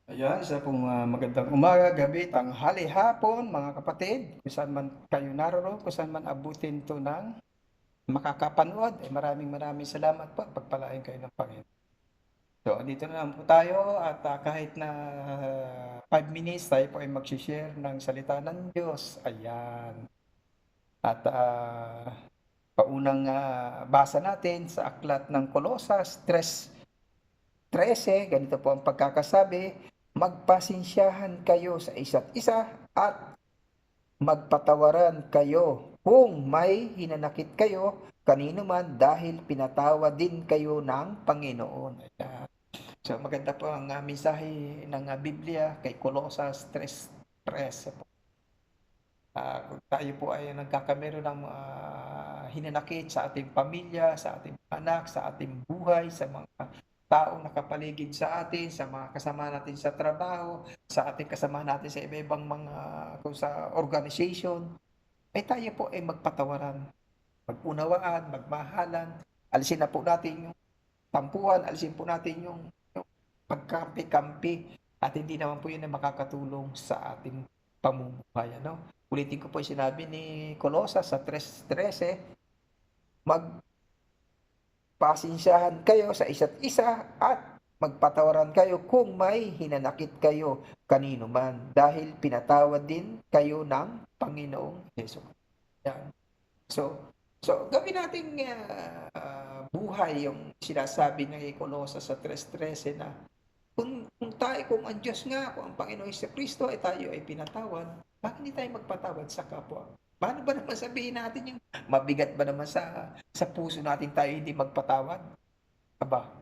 Ayan, isa pong magandang umaga, gabi, tanghali, hapon, mga kapatid. Kung saan man kayo naroon, kung saan man abutin to ng makakapanood, maraming maraming salamat po. Pagpalain kayo ng Panginoon. So, dito na lang po tayo at kahit na 5 minutes tayo po ay mag-share ng salita ng Diyos. Ayan. At paunang basa natin sa aklat ng Kolosas 3:13, ganito po ang pagkakasabi, magpasensyahan kayo sa isa't isa at magpatawaran kayo kung may hinanakit kayo kanino man dahil pinatawad din kayo ng Panginoon. Ayan. So maganda po ang mensahe ng Biblia kay Colosas 3:13. Kung tayo po ay nagkakamero ng hinanakit sa ating pamilya, sa ating anak, sa ating buhay, sa mga taong nakapaligid sa atin, sa mga kasama natin sa trabaho, sa ating kasama natin sa iba-ibang mga kung sa organization, ay tayo po ay magpatawaran, mag-unawaan, magmahalan, alisin na po natin yung tampuhan, alisin po natin yung pagkampi-kampi at hindi naman po yun ay makakatulong sa ating pamumuhay. Ano? Ulitin ko po yung sinabi ni Colosas sa 3:13, magpasensyahan kayo sa isa't isa at magpatawaran kayo kung may hinanakit kayo kanino man dahil pinatawad din kayo ng Panginoong Hesus. Yan. So, gawin nating buhay yung sinasabi ng Colosas sa 3:13 na kung ang Diyos nga, kung ang Panginoong Kristo ay tayo ay pinatawad, bakit hindi tayo magpatawad sa kapwa? Paano ba naman sabihin natin yung mabigat ba naman sa puso natin tayo hindi magpatawad? Aba,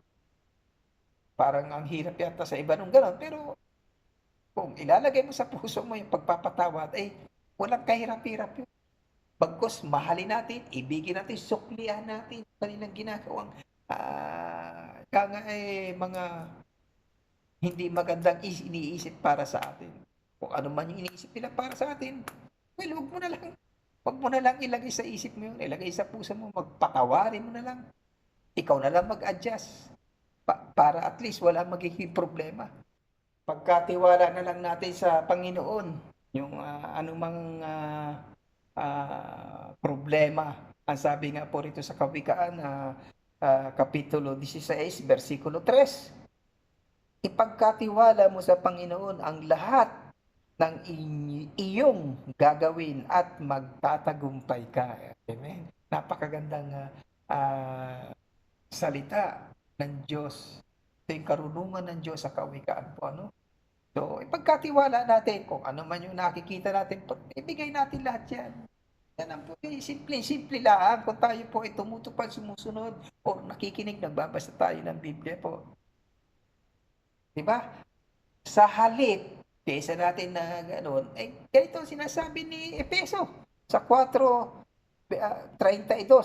parang ang hirap yata sa iba nung gano'n. Pero kung ilalagay mo sa puso mo yung pagpapatawad, ay walang kahirap-hirap yun. Bagkus mahalin natin, ibigin natin, suklihan natin kanilang ginagawang kaya mga hindi magandang iniisip para sa atin. Kung ano man yung iniisip nila para sa atin, well, wag mo na lang ilagay sa isip mo yun, ilagay sa puso mo, magpatawarin mo na lang. Ikaw na lang mag-adjust para at least wala magiging problema. Pagkatiwala na lang natin sa Panginoon, yung anumang problema. Ang sabi nga po rito sa Kawikaan, Kapitulo 16, versikulo 3, ipagkatiwala mo sa Panginoon ang lahat ng iyong gagawin at magtatagumpay ka. Amen. Napakagandang salita ng Diyos. Ito yung karunungan ng Diyos sa kawikaan po. Ano? So, ipagkatiwala natin kung ano man yung nakikita natin, ibigay natin lahat yan. Yan ang po, simple lang. Kung tayo po ay tumutupad, sumusunod, o nakikinig, nagbabasa tayo ng Biblia po. Diba? Sa halip, kaysa natin na gano'n, eh, ganito ang sinasabi ni Efeso sa 4:32.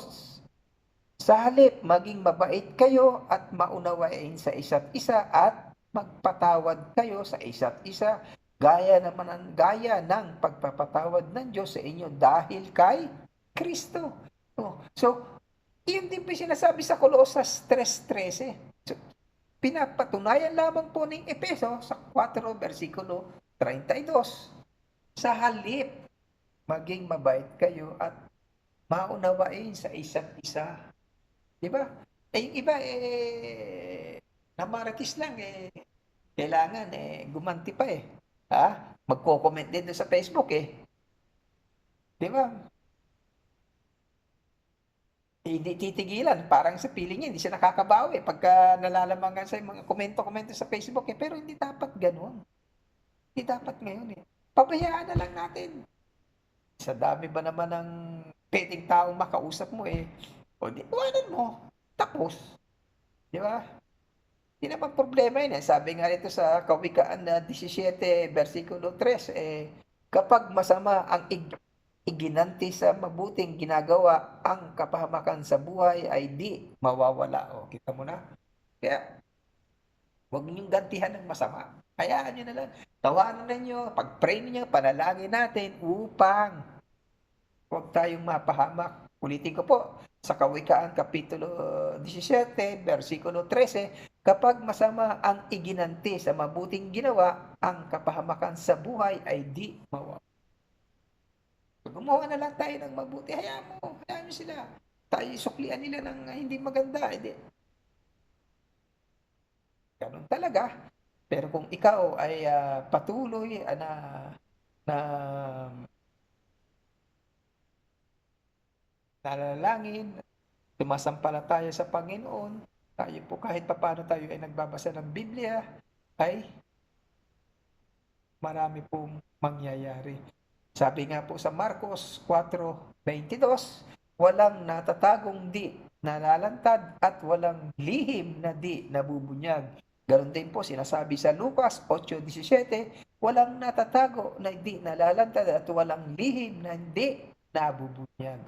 Sa halip, maging mabait kayo at maunawain sa isa't isa at magpatawad kayo sa isa't isa gaya ng pagpapatawad ng Diyos sa inyo dahil kay Kristo. So, yun din po sinasabi sa Colosas 3:13. So, pinapatunayan lamang po ng Epeso sa 4 versikulo 32. Sa halip, maging mabait kayo at maunawain sa isa't isa. Di ba? Eh, yung iba, namaratis lang, kailangan, gumanti pa eh. Ha? Magko-comment din doon sa Facebook eh. Di ba? Hindi titigilan. Parang sa feeling niya, hindi siya nakakabawi pagka nalalamangan sa mga komento-komento sa Facebook eh. Pero hindi dapat ganun. Hindi dapat ngayon eh. Pabayaan na lang natin. Sa dami ba naman ng pwedeng taong makausap mo eh. O di, iwanan mo. Tapos. Di ba? Hindi naman problema yun eh. Sabi nga rito sa Kawikaan na 17, versikulo 3, kapag masama ang iginanti sa mabuting ginagawa, ang kapahamakan sa buhay ay di mawawala. O, kita mo na? Kaya, huwag ninyong gantihan ng masama. Hayaan nyo na lang. Tawanan ninyo, pag-pray ninyo, panalangin natin upang huwag tayong mapahamak. Ulitin ko po, sa Kawikaan, Kapitulo 17, versikulo 13, Kapag masama ang iginanti sa mabuting ginawa, ang kapahamakan sa buhay ay di mawawala. Gumawa na lang tayo ng mabuti, hayaan mo sila. Tayo suklian nila ng hindi maganda, hindi. Ganun talaga. Pero kung ikaw ay patuloy na nalalangin, sumasampalataya sa Panginoon, tayo po kahit papaano tayo ay nagbabasa ng Biblia, ay marami pong mangyayari. Sabi nga po sa Marcos 4:22, walang natatagong di nalalantad at walang lihim na di nabubunyag. Ganon din po sinasabi sa Lucas 8:17, walang natatago na di nalalantad at walang lihim na di nabubunyag.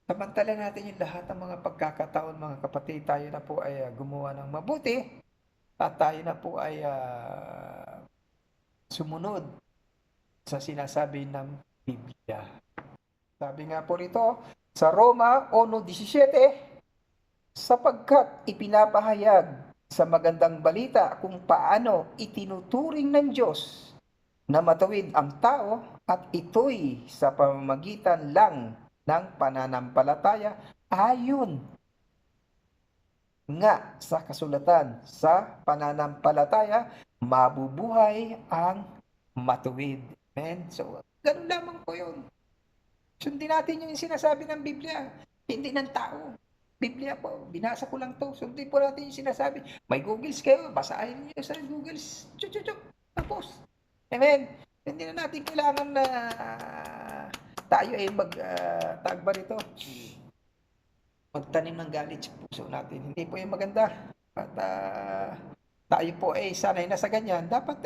Samantala natin yung lahat ng mga pagkakataon, mga kapatid, tayo na po ay gumawa ng mabuti at tayo na po ay sumunod sa sinasabi ng Biblia. Sabi nga po rito sa Roma 1:17, sapagkat ipinapahayag sa magandang balita kung paano itinuturing ng Diyos na matuwid ang tao at ito'y sa pamamagitan lang ng pananampalataya ayon nga sa kasulatan, sa pananampalataya mabubuhay ang matuwid. Amen? So, ganun lamang po yun. Sundin natin yung sinasabi ng Biblia, hindi ng tao. Biblia po, binasa ko lang to. Sundin po natin yung sinasabi. May Googles kayo, basahin niyo sa Googles. Tapos. Amen? Hindi na natin kailangan na tayo ay tagba rito. Magtanim ng galit sa puso natin. Hindi po yung maganda. At tayo po ay sanay na sa ganyan. Dapat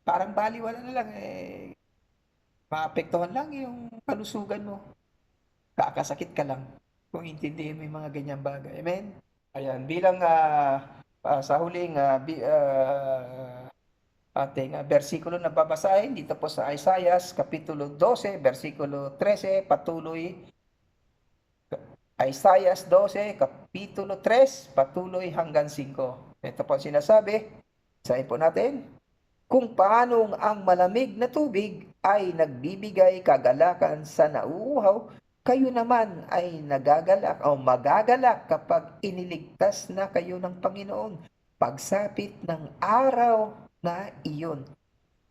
parang baliwala na lang maapektuhan lang yung kalusugan mo. Kakasakit ka lang kung intindihin mo yung mga ganyang bagay. Amen? Ayan, bilang sa huling ating versikulo na babasahin dito po sa Isaiah Kapitulo 12, versikulo 13, patuloy. Isaiah 12, Kapitulo 3, patuloy hanggang 5. Ito po sinasabi, sabi po natin, kung paanong ang malamig na tubig ay nagbibigay kagalakan sa nauuhaw, kayo naman ay nagagalak o magagalak kapag iniligtas na kayo ng Panginoon. Pagsapit ng araw na iyon,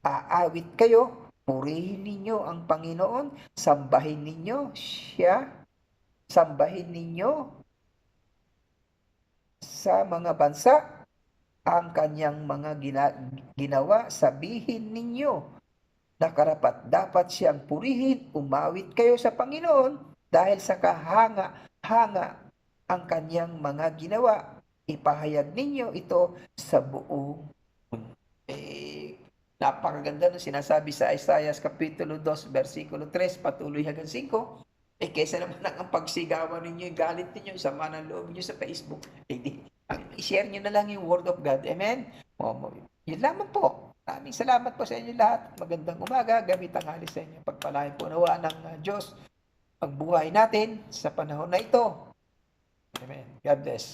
aawit kayo, purihin ninyo ang Panginoon, sambahin ninyo siya, sambahin ninyo sa mga bansa ang kanyang mga ginawa, sabihin ninyo na karapat-dapat siyang purihin, umawit kayo sa Panginoon dahil sa kahanga-hanga ang kanyang mga ginawa. Ipahayag ninyo ito sa buong mundo. Napakaganda ng sinasabi sa Isaiah Kapitulo 2, versikulo 3, patuloy hanggang 5. Kaysa naman ang pagsigawan ninyo, galit ninyo, sama ng loob ninyo sa Facebook, i-share nyo na lang yung Word of God. Amen? Yun lamang po. Maraming salamat po sa inyo lahat. Magandang umaga. Gamit ang halis sa inyo. Pagpalain po nawaan ng Diyos ang buhay natin sa panahon na ito. Amen. God bless.